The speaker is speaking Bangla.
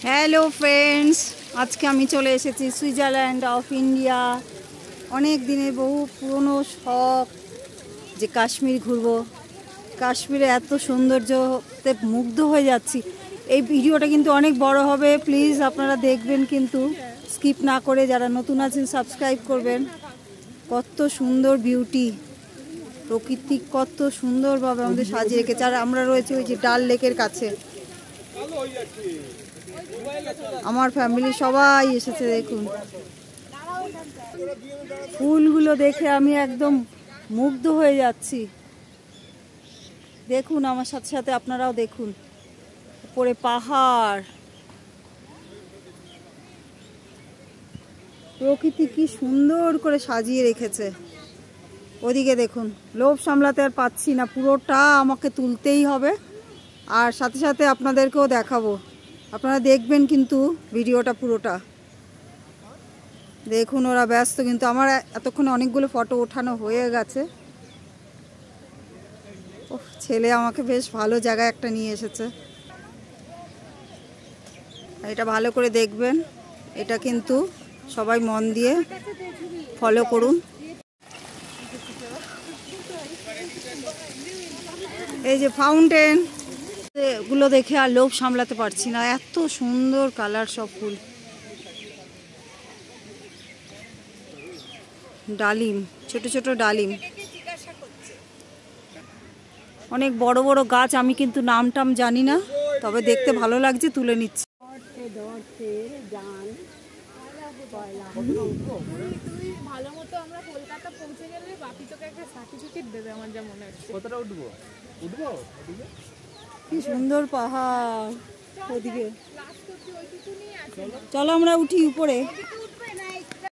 হ্যালো ফ্রেন্ডস, আজকে আমি চলে এসেছি সুইজারল্যান্ড অফ ইন্ডিয়া। অনেক দিনের বহু পুরনো শখ যে কাশ্মীর ঘুরবো। কাশ্মীরে এত সৌন্দর্যতে মুগ্ধ হয়ে যাচ্ছি। এই ভিডিওটা কিন্তু অনেক বড় হবে, প্লিজ আপনারা দেখবেন, কিন্তু স্কিপ না করে। যারা নতুন আছেন সাবস্ক্রাইব করবেন। কত সুন্দর বিউটি, প্রকৃতি কত সুন্দরভাবে আমাদের সাজিয়ে রেখেছে। আর আমরা রয়েছে ওই যে ডাল লেকের কাছে। আমার ফ্যামিলি সবাই এসেছে। দেখুন ফুলগুলো দেখে আমি একদম মুগ্ধ হয়ে যাচ্ছি। দেখুন আমার সাথে সাথে আপনারাও দেখুন, উপরে পাহাড়, প্রকৃতি কি সুন্দর করে সাজিয়ে রেখেছে। ওদিকে দেখুন, লোভ সামলাতে আর পাচ্ছি না, পুরোটা আমাকে তুলতেই হবে। আর সাথে সাথে আপনাদেরকেও দেখাবো, আপনারা দেখবেন কিন্তু ভিডিওটা পুরোটা দেখুন। ওরা ব্যস্ত, কিন্তু আমার এতক্ষণে অনেকগুলো ফটো ওঠানো হয়ে গেছে। ও ছেলে আমাকে বেশ ভালো জায়গায় একটা নিয়ে এসেছে। এটা ভালো করে দেখবেন, এটা কিন্তু সবাই মন দিয়ে ফলো করুন। এই যে ফাউন্টেন গুলো দেখে আর লোভ সামলাতে পারছি না, এত সুন্দর কালার সব ফুল। ডালিম, ছোট ছোট ডালিম, অনেক বড় বড় গাছ। আমি কিন্তু নাম টাম জানি না, তবে দেখতে ভালো লাগছে, তুলে নিচ্ছি। কি সুন্দর পাহাড় ওদিকে। চলো আমরা উঠি উপরে।